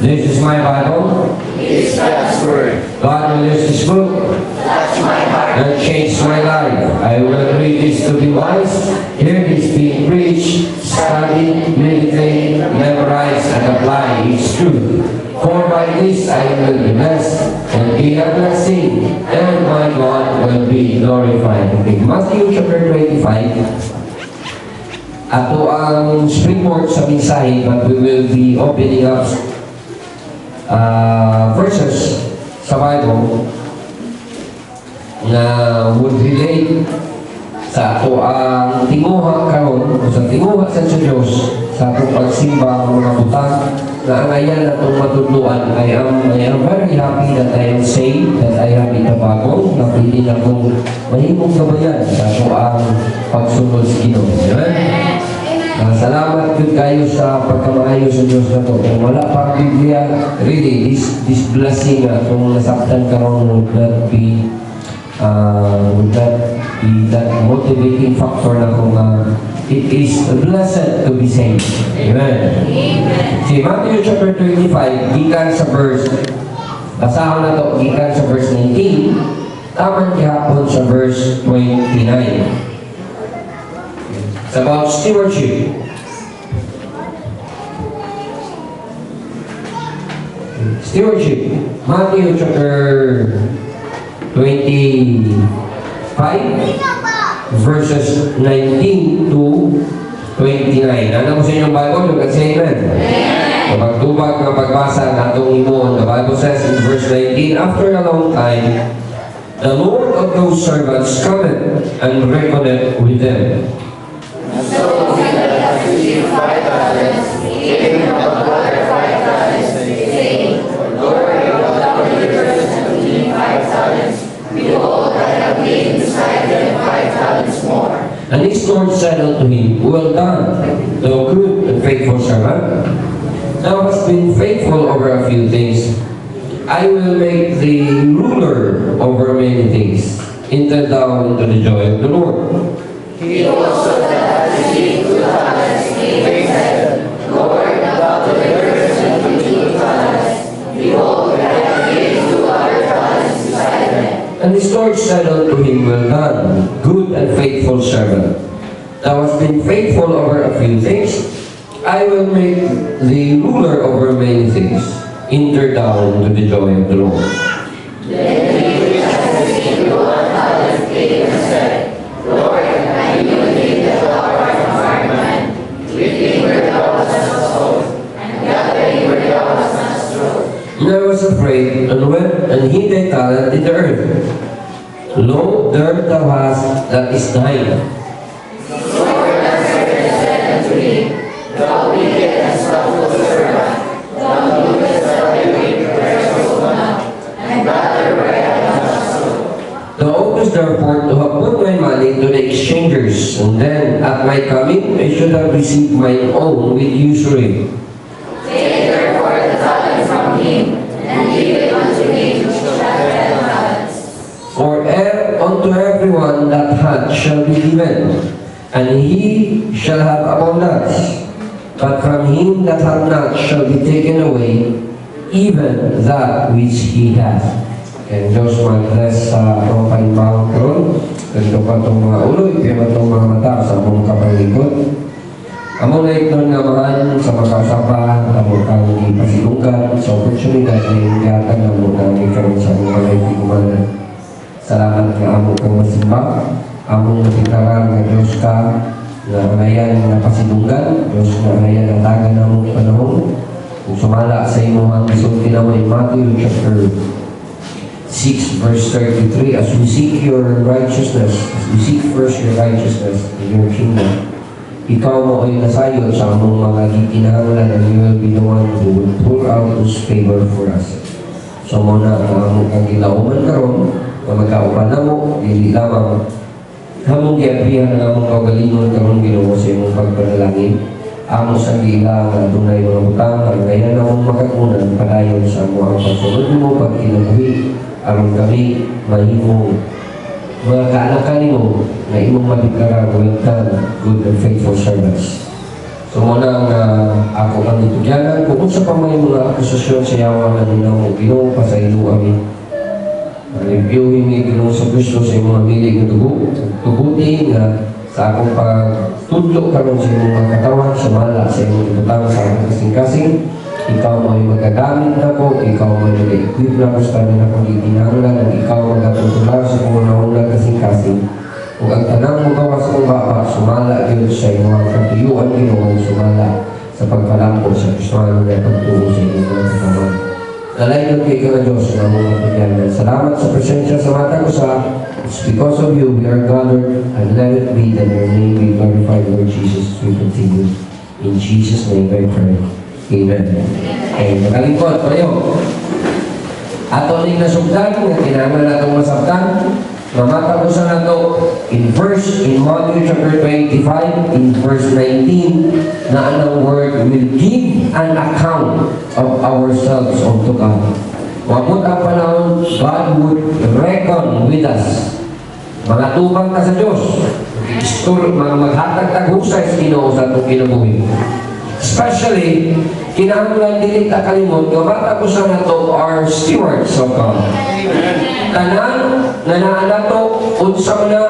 This is my Bible. It's God's word. God will use this book Touch my heart. and change my life. I will read this to be wise, hear this being preached, study, meditate, memorize, and apply its truth. For by this I will be blessed and be a blessing, and my God will be glorified. Okay, Matthew chapter 25. Ato ang springboard sa mensahe, but we will be opening up verses sa Bible na would relate sa ato ang tinguha karon o sa tinguha sa Diyos sa atong pagsimba ng mga butang na ang ayan atong matudluan. I am very happy that I am saved, that I have itabagong, na pili na kong mahimong gabayan sa ato ang pagsunod sa Ginoo. Amen? Salamat good kayo sa pagkamaayo sa Diyos na to. Kung wala pa ang Biblia, really, this blessing kung nasaktan karon would not be that motivating factor na kung it is blessed to be saved. Amen. Si Matthew chapter 25, gikan sa verse, basahan na to, gikan sa verse 19, taman gihapon sa verse 29. It's about stewardship. Stewardship. Matthew chapter 25, verses 19 to 29. Ano mo sa inyong Bible? You can say amen. Kapag tubag na pagbasa na itong imo, the Bible says in verse 19, after a long time, the Lord of those servants cometh and reckoneth with them. So he that hath received 5 talents gave him of other 5 talents, saying, Lord, thou deliverest unto me 5 talents. Behold, I have laid beside them 5 talents more. And his Lord said unto him, well done, thou good and faithful servant. Thou hast been faithful over a few things. I will make thee ruler over many things. Enter thou into the joy of the Lord. He also that hath received 2 talents gave and said, Lord, thou deliverest unto me 2 talents. Behold, I have laid 2 other talents beside them. And his Lord said unto him, well done, good and faithful servant. Thou hast been faithful over a few things. I will make thee ruler over many things. Enter thou into the joy of the Lord. Then he which hath received 1 talent gave and said, Lord, I knew thee that thou art a hard man, reaping where thou wast not sown, and gathering where thou wast not strawed. And I was afraid, and went and hid thy talent in the earth. Lo, there thou hast that is thine. Lord answered and said unto me, Thou wicked and slothful servant, thou knewest that I reap where I sow not, and gather where I have not sown. Thou oughtest therefore to have put my money to the exchangers, and then at my coming I should have received mine own with usury. Take therefore the talent from him, and give it unto him which hath 10 talents. For unto everyone that hath shall be given, and he shall have abundance. But from him that hath not shall be taken away, even that which he hath. And Diyos mag-bless sa atong pahimbang karon. Ganito pa itong mga ulo, ipima itong mga mata sa mong kapalikod. Amo na ito naman sa magkasapa, amo kang ipasilunggan sa oportunidad na yung yatag na mo na ikaroon sa mga naitikumanan. Salamat ka amo kang masimba, among natitaran na Diyos ka, na anayan na pasilunggan, Diyos na anayan ang tagan na mong panahon. Kung sumala sa imo ang isulti na mo in Matthew chapter 6 verse 33, as we seek your righteousness, as we seek first your righteousness in your kingdom, ikaw mo ay nasayod sa among mga gikinahanglan, and you will be the one who will pour out those favor for us. So muna ang among kagilauman karon, na magkaupan na mo, dili lamang among giabrihan ang among kaugalingon karon Ginoo sa imong pagpanalangin. Amo sa gila nga dunay mga butang, ang kaya na mong makakunan padayon sa among pagsunod mo, pagkinabuhi, aron kami mahimong mga kaanak kanimo na imong madeklara, well done, good and faithful servants. So muna ako kang itugyanan, kung sa pa may mga akusasyon sa yawa na nila mo, Ginoo pa sa ilo kami. Reviewin ni Ginoo sa Kristo sa mga milig na tuguti nga sa akong pagtudlo karon sa imong mga katawan, sumala sa imong ibutang sa akong kasing-kasing. Ikaw may magagamit na ko, ikaw may mag-equip na ko sa tanin akong giginanglan, at ikaw magatutular sa kong naunang kasing-kasing. Kung ang tanang mo gawa sa kong baba, sumala yun sa imong katuyuan Ginoo, sumala sa pagpalampo sa Kristoano na pagtuo sa imong mga katawan. Nalayon kay ka na Diyos na mga pagyanan. Salamat sa presensya sa mata ko sa it's because of you we are gathered, and let it be that your name be glorified, Lord Jesus, we continue. In Jesus' name I pray. Amen. Okay, makalingkod, pareho. Ato ning nasugdan, nga kinahanglan natong masabtan, mamata ko sa nato in Matthew chapter 25, in verse 19, na anong word will give an account of ourselves unto God. Wamot ang panahon, God would reckon with us. Mga tubang ka sa Diyos, mga maghatag taghusay sa Ginoo sa itong kinabuhi. Especially, kinahanglan dili ta kalimot, nga bata ko sa nato are stewards of God. Tanan na naanato unsa na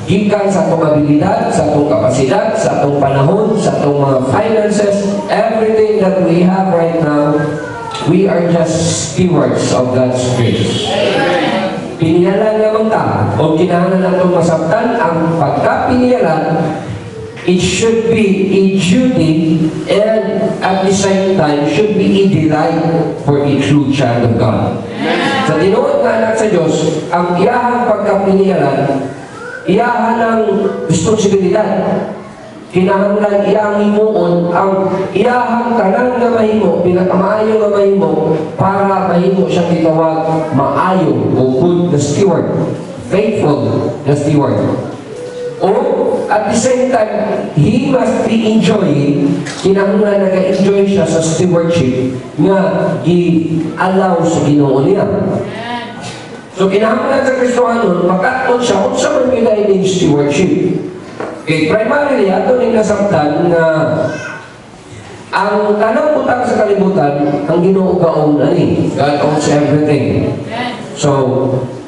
gikan sa atong abilidad, sa atong kapasidad, sa atong panahon, sa atong mga finances, everything that we have right now, we are just stewards of God's grace. Piniyalan naman ta, o kinahanglan natong masabtan ang pagkapiniyalan. It should be a duty, and at the same time should be a delight for a true child of God. Sa tinuod nga anak sa Diyos, ang iyahang pagkapiniyalan, iyahan ng responsibilidad. Kinahanglan iyang himuon ang iyahang tanan nga mahimo, pinakamaayo nga mahimo, para mahimo siya gitawag maayo o good na steward, faithful na steward. O at the same time, he must be enjoying, kinahanglan nag-enjoy siya sa stewardship nga i-allow sa Ginoo niya. So kinahanglan sa Kristohanon, makaton siya kung sa man nila in stewardship. Okay, primarily, ato ning nasabtan na ang tanang butang sa kalibutan, ang Ginoo gaon ani. God owns everything. So,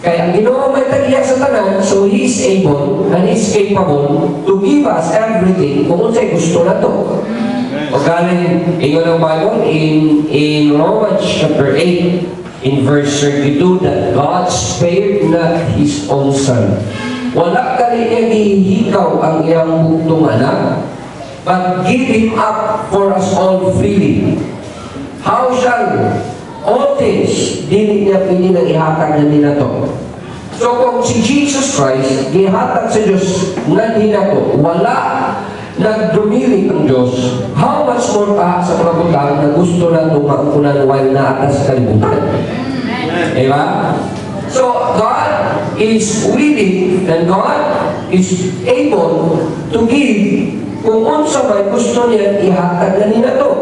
kaya ang Ginoo may tagiya sa tanan, so He is able and He is capable to give us everything kung unsay gusto nato. O galing, ingon ang Bible in Romans chapter 8, in verse 32, that God spared not His own Son. Wala ka rin niya gihikaw ang iyang buktong anak, but give Him up for us all freely. How shall all things dili niya pili nang ihatag na nila to? So kung si Jesus Christ gihatag sa Diyos nga nila to, wala nagdumili ang Diyos, how much more pa sa prabutang na gusto na tumakunan while na atas kalibutan? Diba? So God is willing and God is able to give kung unsa may gusto niya ihatag na nila to.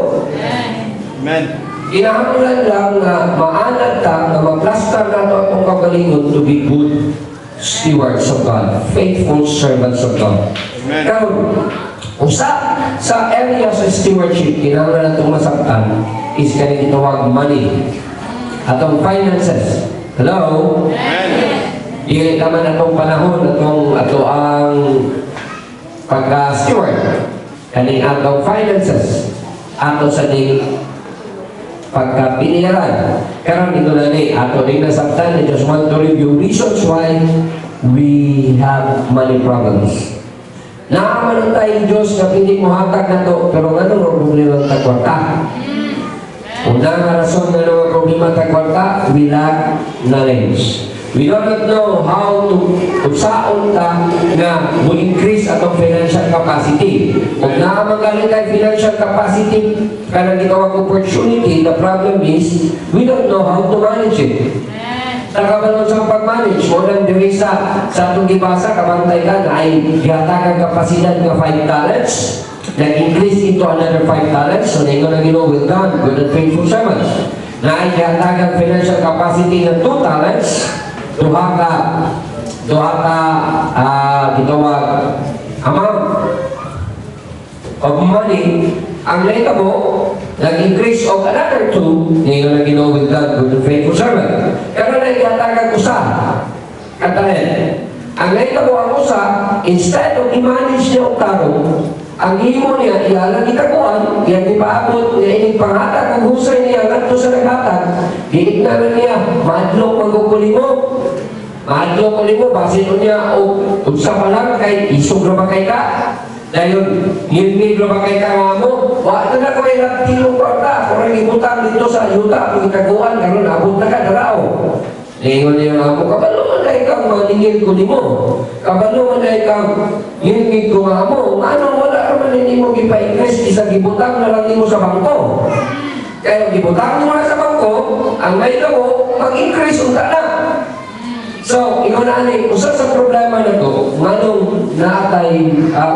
Amen. Kinahanglan lang na maanad ta, na maplastar nato ang kagalingon to be good stewards of God, faithful servants of God. Amen. Now, sa area sa stewardship, kinahanglan natong masabtan is kanang gitawag money. Atong finances. Hello? Amen. Dili naman atong panahon, ato ang pagka-steward. Kaning atong finances. Ato sa ding pagkapiniyaran. Karon dito na ni, ato rin nasabtan, I just want to review reasons why we have money problems. Naaman tayong Diyos na hindi mo hatag na to, pero ano ang problema ng tagwarta? Unang rason na ng problema ng tagwarta, we lack knowledge. We do not know how to utsaon ta na mo-increase atong financial capacity. Kung naamagaling tayo financial capacity, kanang gitawag opportunity, the problem is, we don't know how to manage it. Nakabalon sa pag-manage, mo lang diri sa atong gibasa, kabantay ka na ay gihatagang kapasidad ng 5 talents, nag-increase into another 5 talents, so na na Ginoo, well done, good and faithful servants. Na ay gihatagang financial capacity ng 2 talents, duha ka gitawag amount. of money, ang nahitabo, nag-increase of another 2, ngayon na ginawa with God, good and faithful servant. Pero nagkatagan ko sa katahin. Ang nahitabo ang usa, instead of i-manage niya ang tarong, ang imo niya, iyalang itakuan, iyan ipaabot, iyan panghatag, kung husay niya, nagto sa naghatag, giignanan niya, maadlok magkukuli mo. Maadlok kuli mo, basin mo niya, o unsa pa lang, kay isog na ba kay ka? Dahil, ngilmig na ba kay ka nga mo? Ito na ko ay nagtilong kwarta, kung nagibutang dito sa ayuta, kung itaguan, karon abot na ka, darao. Ngayon niya nga mo, kabalo man na ikaw, maningil ko ni mo. Kabalo man na ikaw, ngilmig ko nga mo. Ano, wala ka man hindi mo gipa-increase, isa gibutang na lang mo sa bangko. Kaya gibutang mo na sa bangko, ang may mo, mag-increase unta na. So, ikaw na ani, usa sa problema na to, nganong naatay,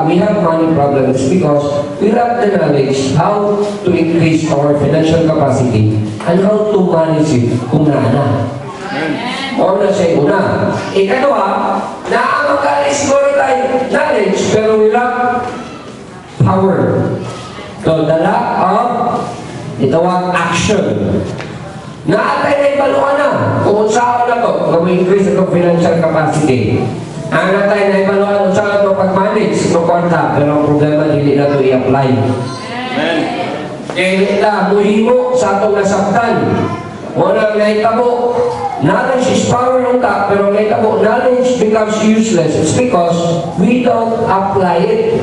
we have money problems because we lack the knowledge how to increase our financial capacity and how to manage it kung naana. O na siya una. Ikalawa, naamang siguro tayo knowledge, pero we lack power. So, the lack of itawag action. Naatay na ibaluan na kung saan na to, kung increase itong financial capacity. Ang natay na ibaluan kung saan ito pag-manage ng kwarta, pero ang problema, hindi na ito i-apply. Amen. Kaya ita, muhimo sa itong nasaktan. Unang naitabo, knowledge is power ng ta, pero naitabo, knowledge becomes useless. It's because we don't apply it.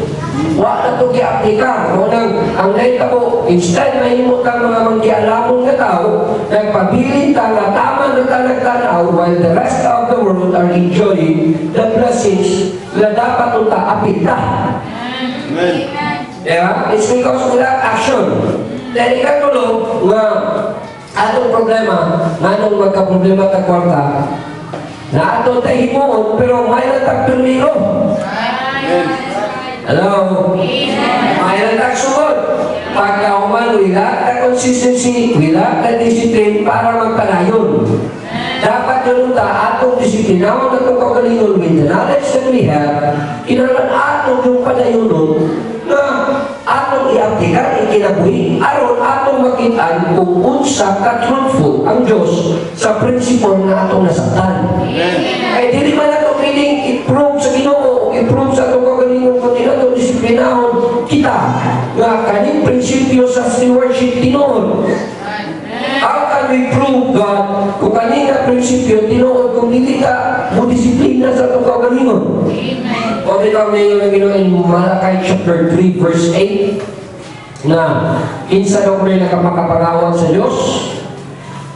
Wala ito i-applika. Unang, ang naitabo, instead na himot ang mga mangkialamong na tao, nagpabilin ta na tama na talagtanaw while the rest of the world are enjoying the blessings na dapat ito apita. Amen. Yeah? It's because of that action. Dahil ikatulo, nga atong problema, nanong magka-problema ta kwarta, na atong tahimuon, pero may natagpiliro. Hello? May natagsugod. Pagkauman, we lack the consistency, we lack the discipline para magpalayon. Dapat yun ta, atong disiplinawan na itong kagalingon with the knowledge that we have, kinalan atong yung palayonon na atong i-aplikan, ikinabuhi, aron atong makitaan kung unsa ka-truthful ang Diyos sa prinsipyo na atong nasaktan. Ay, dili man atong piling i-prove sa Ginoo, i-prove sa atong kagalingon kung atong disiplinahon kita nga kaning prinsipyo sa stewardship tinuod. How can we prove God kung kanina prinsipyo tinuod kung hindi ka mo disiplina sa itong kagalingon? O bitaw ngayon ang Ginoo in Malakay chapter 3 verse 8 na kinsa daw rin nakamakapangawat sa Diyos.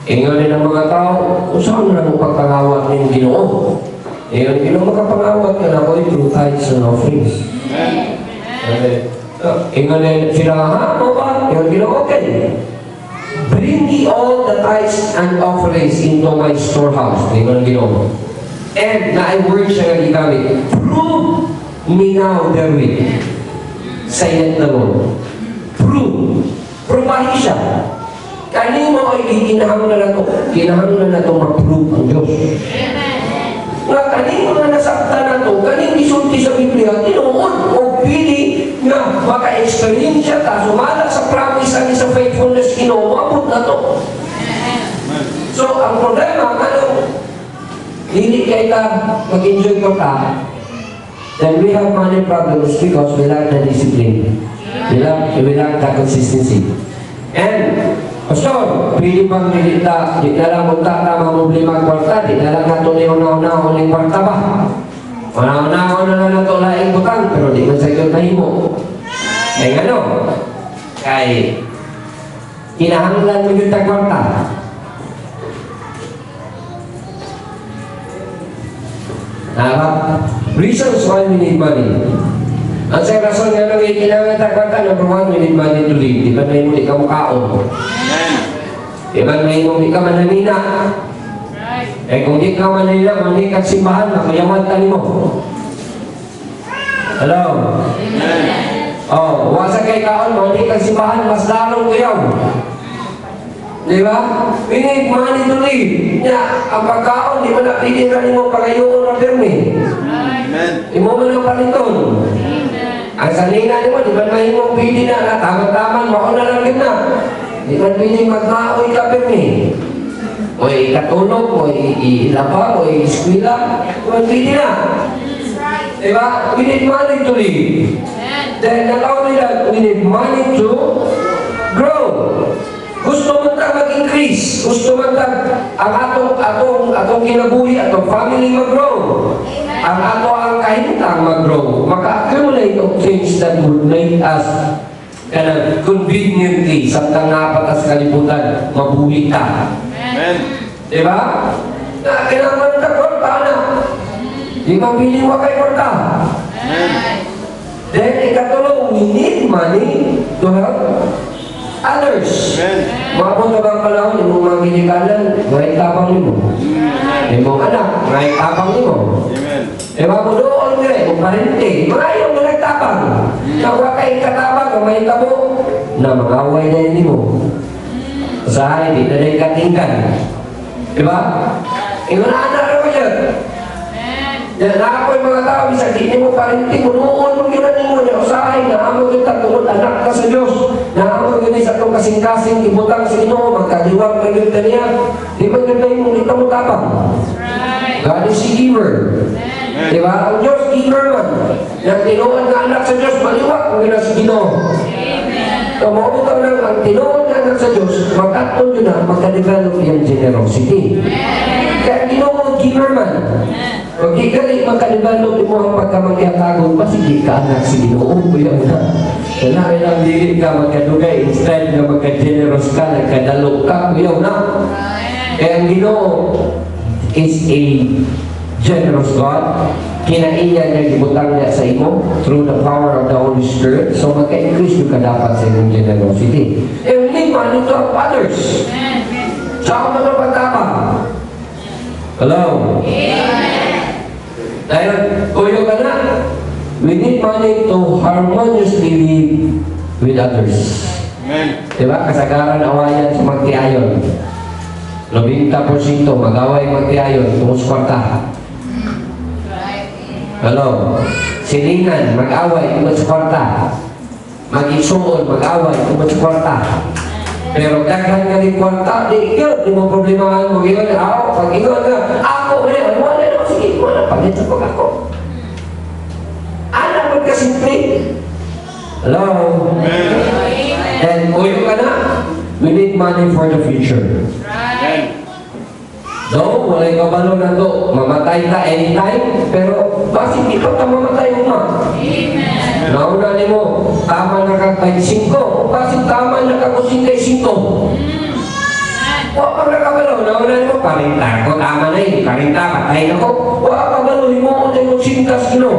Ingon din ang mga tao, kung saan na mo pagpangawat ng Ginoo? Ingon, Ginoo makapangawat ka na ko through tithes and offerings. Ingon din sila, ha? Mo ba? Ingon, Ginoo, okay. Bring ye all the tithes and offerings into my storehouse. Ingon Ginoo. And na ay word siya nga gigamit, prove me now therewith. Silent na Lord. Prove. Probahi siya. Kanino ay ginahanglan na ito? Ginahanglan na ito mag-prove ang Diyos. Nga kanino na nasaktan na ito, kanino isulti sa Biblia, tinuon o pili na maka-experience siya ta, sumala sa promise ang sa faithfulness, abot na ito. So, ang problema, hindi kayo mag-enjoy ko ka, then we have money problems because we lack the discipline. We lack the consistency. And, Pastor, pili bang nilita, di na lang punta na mga problema kwarta, di na lang nato ni una-una uling kwarta ba? Una-una na nato laing butang, pero di man sa iyo tahimo. Kaya ano? Kay, kinahanglan mo yung kwarta. Reasons why we need money. Ang sa rason nga nang ikinangan tagwata, number one, we need money to live. Di ba na yung di ka mukaon? Di ba na yung di ka mananina? Eh kung di ka mananina, mani ka simbahan, makayawan ka mo. Hello? Oh, wasa kay kaon, mani ka simbahan, mas lalong kuyaw. Di ba? We need money to live. Ya, ang pagkaon, di ba napili na mo pagayoon na firme? Amen. Di mo man ang paliton. Ang salingan mo, di man mahimong pili na tamang-tamang, mauna lang yun na. Di man pili magmaoy ka pirmi. O ikatulog, o ilaba, o iskwila, di man pili na. Diba? We need money to live. Then not only that, we need money to grow. Gusto mo ta mag-increase. Gusto mo ta ang atong kinabuhi, atong family mag-grow. Ang ang kahintang mag-grow. Maka-accumulate of things that would make us conveniently samtang napatas kalibutan, mabuhi ka. Amen. Diba? Kailangan ka kwarta na. Di mapili mo kay kwarta. Then, ikatulong, we need money to help others. Mabot na bang panahon, yung mga ginikalan, may tapang mo. Yung mga anak, may tapang mo. E mabot doon nila, yung parente, mga yung nagtapang. Nawa kay katapang, may tabo, na mag-away na yun mo. Usahay, di na rin katingkan. Diba? Yung anak na ko yan. Yan, nakapoy mga tao, bisa di mo parente, munuon mo ginanin mo niya, usahay, naamog kita tungod anak ka sa Diyos, naamog yun sa itong kasing-kasing, ibutang sa Ginoo, magkadiwag na yun niya, di ba ganda yung ito mo tapang? God is a giver. Diba? Ang Diyos, giver man. Yung tinuod na anak sa Diyos, maliwag kung gina sa Ginoo. So, maubitaw lang, ang tinuod na anak sa Diyos, magkatong yun na, magka-develop yung generosity. Kaya Ginoo, giver man. Pag ikali magka-develop mo ang pagkamagyatagon, mas hindi ka anak si Ginoo. Kuya mo na. Kailangan lang dili ka magkadugay. Instead na magka-generous ka, nagkadalo ka. Kuya mo na. Kaya ang Ginoo is a generous God. Kinaiya niya, gibutang niya sa imo through the power of the Holy Spirit. So magka-increase ka dapat sa inyong generosity. And we need money to help others. Saan mo na pagtapang? Hello? Dahil kuyo ka na, we need money to harmoniously live with others. Amen. Diba? Kasagaran awayan sa magtiayon. 90% mag-away magtiayon, tumus kwarta. Hello? Silingan, mag-away, tumus kwarta. Mag-isuon, mag-away, tumus kwarta. Pero daghan nga rin kwarta, di mo problemahan mo. Ingon na, pag ingon na, ako, wala na, sige, wala, pagkita pag ako. Anak mo kasimple. Hello? And uyo ka na, we need money for the future. No, wala yung kabalo na to. Mamatay ta anytime, pero bakit di pa ka mamatay uma? Nauna ni mo, tama na kang 25. Bakit tama na kang 55? Wala ka kabalo. Nauna ni mo, 40 ko, tama na yun. 40, patay na ko. Wala ka kabalo, himuon na yung 5 kino.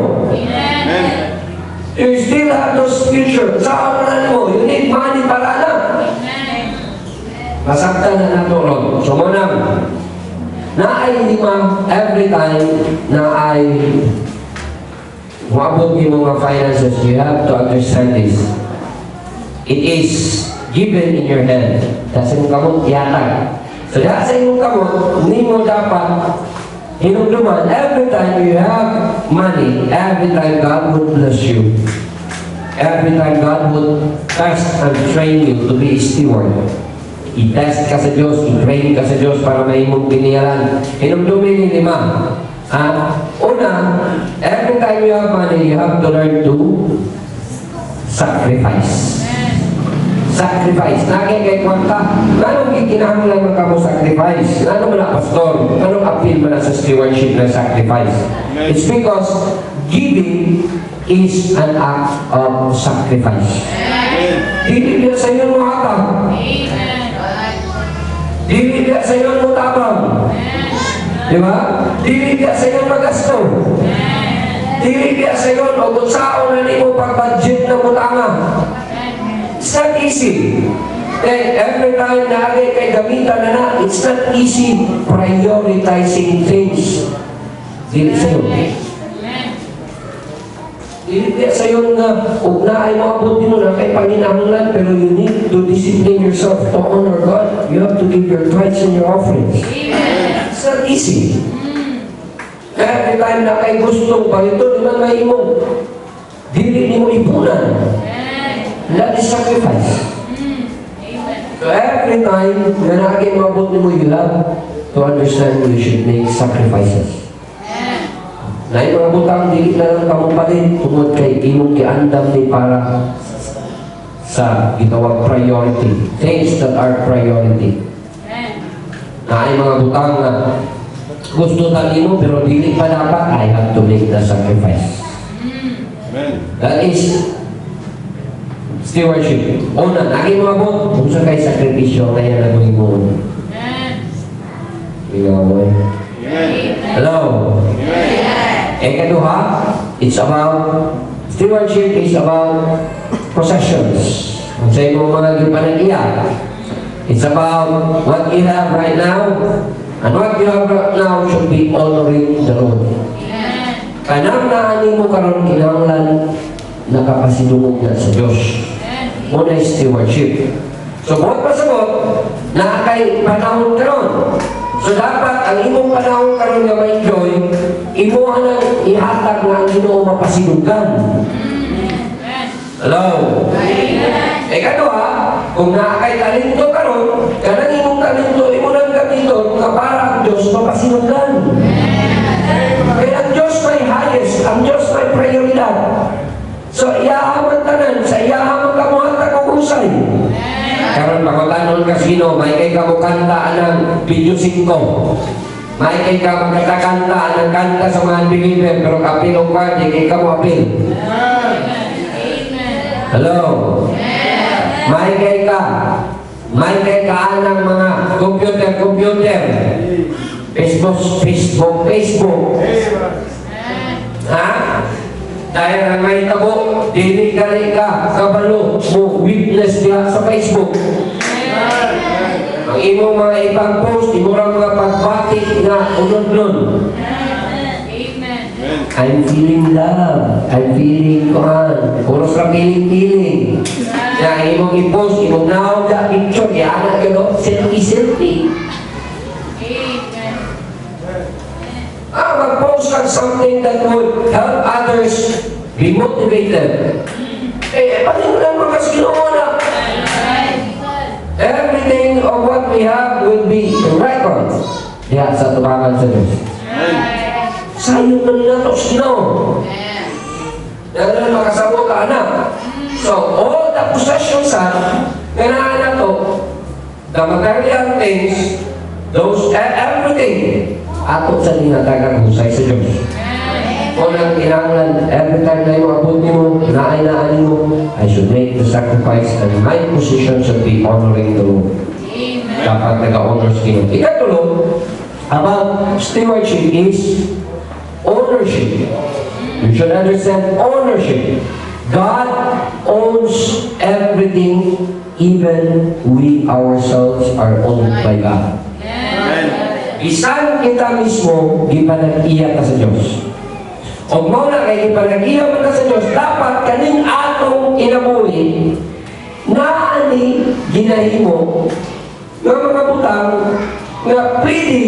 You still have those future. Saan na mo? You need money para na. Masaktan na natulog. So muna, na ay lima every time na ay wabog yung mga finances, you have to understand this. It is given in your hand. Sa imong kamot, yatag. So sa imong kamot, hindi mo dapat hinugduman. Every time you have money, every time God would bless you. Every time God would test and train you to be a steward. I-test ka sa Diyos, i-train ka sa Diyos para may mong piniyalan. Hinumdumin yung 5. Una, every time you have money, you have to learn to sacrifice. Sacrifice. Naging kay kwanta, anong ikinahanglan ng kamo sacrifice? Ano mo na, pastor? Anong appeal mo na sa stewardship ng sacrifice? It's because giving is an act of sacrifice. Hindi niya sa iyo mo hatang. Dili ka sa iyong mutabang. Diba? Dili ka sa iyong magasto. Dili ka sa iyong o kung saan na ni mo pag-budget na mutanga. It's not easy. And every time na kay gamitan na it's not easy prioritizing things. Dili sa iyo. Dili sa iyo nga na ay maabot din mo na kay Panginoon, pero you need to discipline yourself to honor God. You have to give your tithes and your offerings. It's not easy. Every time na kay gustong palito, di man may imong dili nimo ipunan. That is sacrifice. So every time na nakin mabot nimo, you have to understand you should make sacrifices. Na yung mga butang dili na lang kamupalit tungod kay imong giandam ni para sa gitawag priority. Things that are priority. Na ay mga butang na gusto tali mo pero dili pa dapat, I have to make the sacrifice. That is stewardship. Una, naging mga bot, kung sa kay sakripisyo na yan ang gawin mo. Ikaw, hello? Ikaduha, it's about, stewardship is about possessions. Kung sa imong mga gipanagiya, it's about what you have right now, and what you have right now should be honoring the Lord. Kanang naani mo karon kinahanglan nakapasidungog na sa Diyos. Una is stewardship. So, buhat pa sabot, na kay panahon karon. So, dapat ang imong panahon karon nga ma-enjoy, imuha na ihatag na ang Ginoo mapasidugan. Hello? Ikaduha, kung nakakay talento karon, kanang imong talento, imo nang gamiton nga para ang Diyos mapasidugan. Kaya ang Diyos may highest, ang Diyos may prioridad. So, iyahaman tanan, sa iyahaman kamuhatag ang usay. Karon pagkatanon ka sino, may kay kamukanta ng video 5. May kay kamukanta ng kanta sa mga believer, pero kapil o ka, di kay kamu apil. Hello? May kay ka ng mga computer. Facebook. Ha? Dahil ang may tabo, dili ka kabalo mo witness diya sa Facebook. Ang imong mga ibang post, imong mga pagbatik na unod-unod. I'm feeling love. I'm feeling kuhan. Puros na feeling. Na imong i-post, imong naog na picture, yan ang selfie. Mag-post on something that would help others be motivated. Pati mo lang mga Ginoo na. Everything of what we have will be record. Diya sa tubangan sa Diyos. Sayo na nila ito sa Ginoo. Yan na makasabot ka anak. So, all the possessions are, ganaan na ito, the material things, those, everything, ato sa dinatagang husay sa Diyos. Kung ang kinahanglan, every time na yung abot mo, naay-naan mo, I should make the sacrifice and my position should be honoring the Lord. Dapat nag-honor sa Ginoo. Ikatulo, about stewardship is ownership. You should understand ownership. God owns everything, even we ourselves are owned by God. Bisan kita mismo, gipanag-iya ka sa Diyos. O muna kay gipanag-iya man ka sa Diyos, dapat kaning atong inabuhi na ani ginahimo ng mga butang nga pwede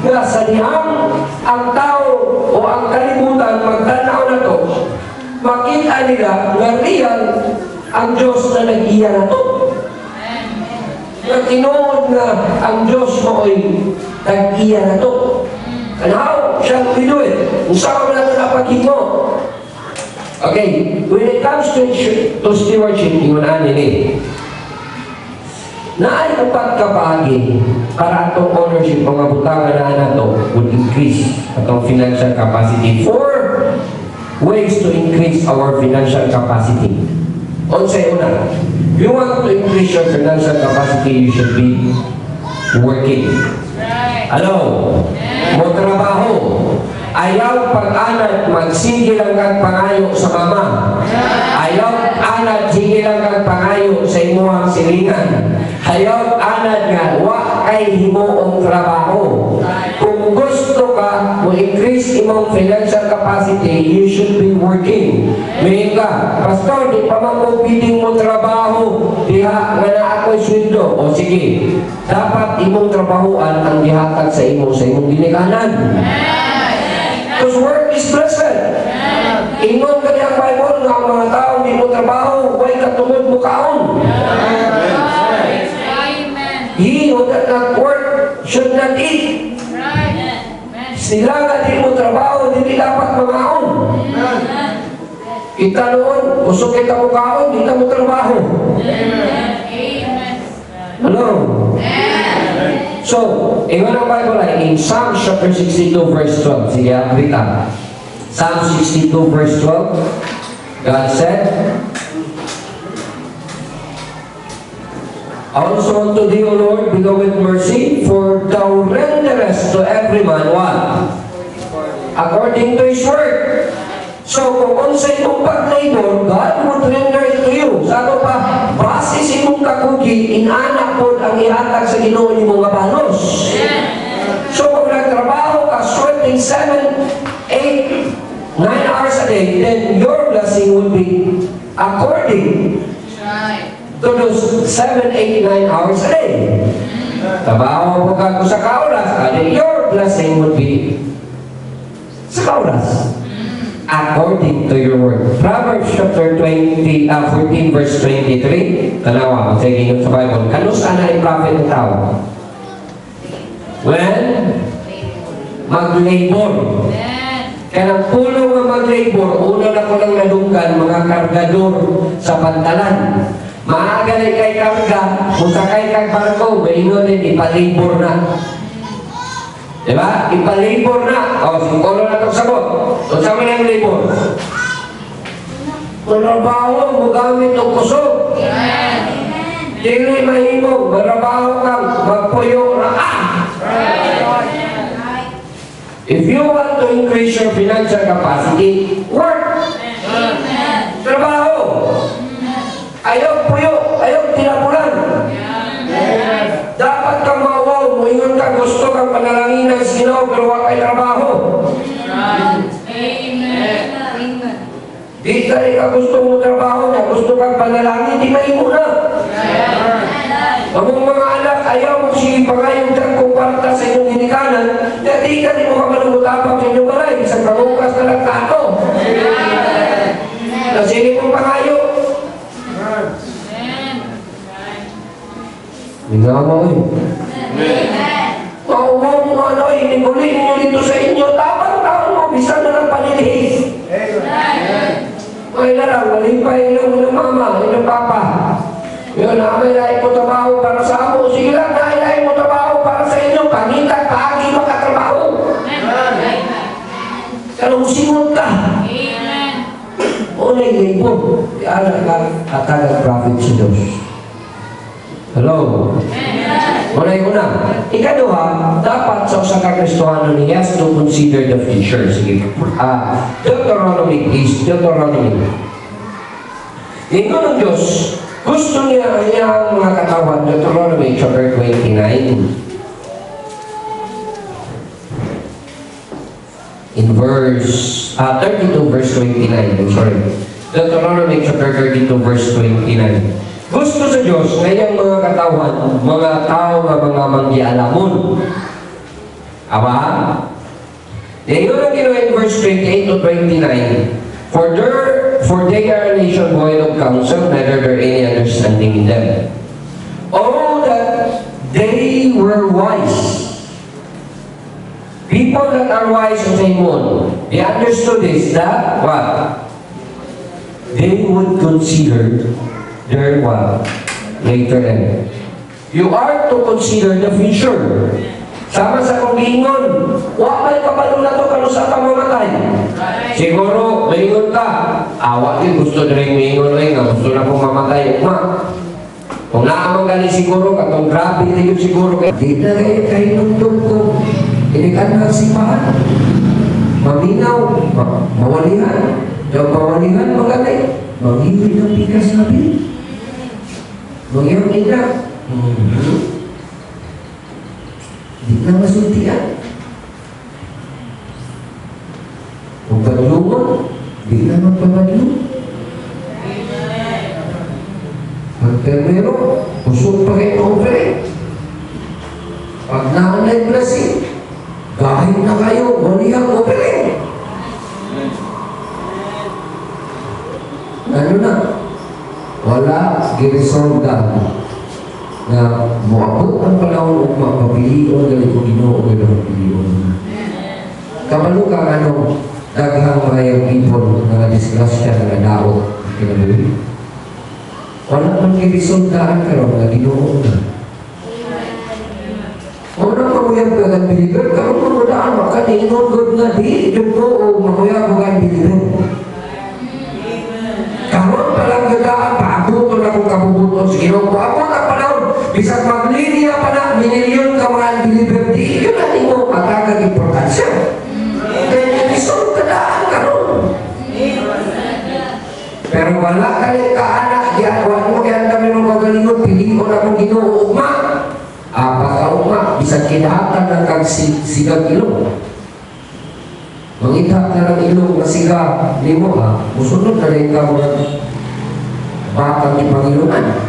nga sa dihang ang tao o ang kalibutan magtanaw na to, makita nila nga real ang Diyos na nag-iya na to. Nga tinuod na ang Diyos mo ay nag-iya na to. And how shall we do it? Usawa na ito na paghimo. Okay, when it comes to stewardship, iunahan nila. Na ay upat kapagi para itong ownership mga butangan na ito would increase itong financial capacity. 4 ways to increase our financial capacity. Unsay una, if you want to increase your financial capacity, you should be working. Hello? Mo trabaho. Ayaw pag-anad, magsige lang kang pangayo sa mama. Ayaw anad, sige lang kang pangayo sa imuhang silingan. Ayaw anad nga, wa kay himoong trabaho. Kung gusto ka, mo increase imong financial capacity, you should be working. May ka, Pastor, di pa magpupiling mo trabaho, diha nga na ako'y sweldo. O sige, dapat imong trabahoan ang dihatag sa imong ginikanan. Because work is blessed. Ingon ka niya Bible nga mga mukaon. He who does not work should not eat. Sila nga di mo trabaho, di dapat mamaon. Kita noon, usok kita mukaon, di mo trabaho. Hello? So, ingon ang Bible ay in Psalm chapter 62 verse 12. Sige, kita. Psalm 62 verse 12. God said, also unto thee, O Lord, beloved mercy, for thou renderest to every man what? According to his work. So, kung unsay mong pag-labor, God would render it to you. Sabi pa, base sa imong kakugi, inanak po ang ihatag sa Ginoo ni mga banos. So, kung nagtrabaho ka, sweating 7, 8, 9 hours a day, then your blessing will be according to those 7, 8, 9 hours a day. Trabaho mo ka sa kaulas, then your blessing would be sa kaulas. According to your word. Proverbs chapter 14 verse 23. Tanawa, magsaging yun sa Bible. Kano sana yung prophet ng tao? When? Mag-labor. Kaya ng pulong na mag-labor, una na ko lang nadunggan, mga kargador sa pantalan. Maaga na kay karga, kung sakay kay barko, may inunin, ipalabor na. Diba? Ipalabor na. O, singkolo na itong sabot. O, saan mo na yung labor? Marabaho, magamit ng kusog. Dili mahimog, marabaho kang magpuyo na If you want to increase your financial capacity, work. Trabaho. Ayaw puyo, ayaw tinapulan. Dapat kang mawaw, muingon ka, gusto kang panalangin ng Ginoo, pero wala kay trabaho. Di ka gusto mo trabaho na, gusto kang panalangin, di mahimo na. Ang mga anak, ayaw mo sige pangayong kung kwarta sa inyong hinikanan, na di ka di mo ka malungutapang sa inyong balay, isang pangukas na lang kato. Na sige mong pangayo. Tingnan mo eh. Mauwaw mo ano eh, inibuli ninyo dito sa inyo, tapang-tapang mo, bisa na lang panilihis. Ay na lang, malipay ng mama, ng papa. Yun, namin mo trabaho para sa amo. Sige lang, namin mo trabaho para sa inyo. Kanita, pagi makatrabaho. Kalau usingon ka. Unay labor. Alam ka, katagang prophet sa Diyos. Hello? Una. Ikaduha, dapat sa usa ka Kristohano niya has to consider the future. Sige. Deuteronomy, please. Deuteronomy. Ingon ng Diyos, gusto niya ang mga katawan. Deuteronomy chapter 29. In verse 32 verse 29. I'm sorry. Deuteronomy chapter 32 verse 29. Gusto sa Diyos ngayong mga katawan, mga tao na mga manggialamon. Aba? Ngayon ang ginawa in verse 28 to 29. For they are a nation void of counsel, neither there any understanding in them. Oh, that they were wise. People that are wise in Simon, they understood this, that what? They would consider their what? Later end. You are to consider the future. Sama sa kumingon, wala may kapalo na ito kano sa pamamatay. Siguro, maingon ka, awa din gusto na rin maingon nga, gusto na pong mamatay. Kung naamang galing siguro, katong grabe na yun siguro. Di na rin kayo nungtong ko. Hindi ka na sipahan. Maminaw, mawalihan. Yung mawalihan, magalay. Mag-ibig ng bigas na bin. Mag-ibig na. Di na masuntian. Kung padulungan, di na magpapadulungan. Pagtermero, usok pa kayo over. Pag na-online blessing, kahit na kayo, walihang over. Ano na? Wala giresolda na moabot ang panahon ug mapapilion gali ko Ginoo ug pilion. Kabalo ka ano daghang mga people nga disgrasya nga daot kinabuhi. Wala man giresoldaan karon nga Ginoo na. Una mamuyag ka ng believer, karon mamudaan makaningon gud nga di jud ko o mamuyag ko ng believer. Karon palang gadaan paabuton akong kabubuton sa Ginoo. Paabot ang panahon bisag maglinya pa na minilyon ka mga believer di yun ang imo matagag importansya. Kaya isong kadaan karon. Pero wala kali kaanak giawan mo kaya kami nung kagalingon pilion akong Ginoo ugma. Apa ugma bisag kinahatan ng kagsigag ilong. Mangita na ng ilong na siga nimo ha. Musunod na rin ka mga batang ipangilunan.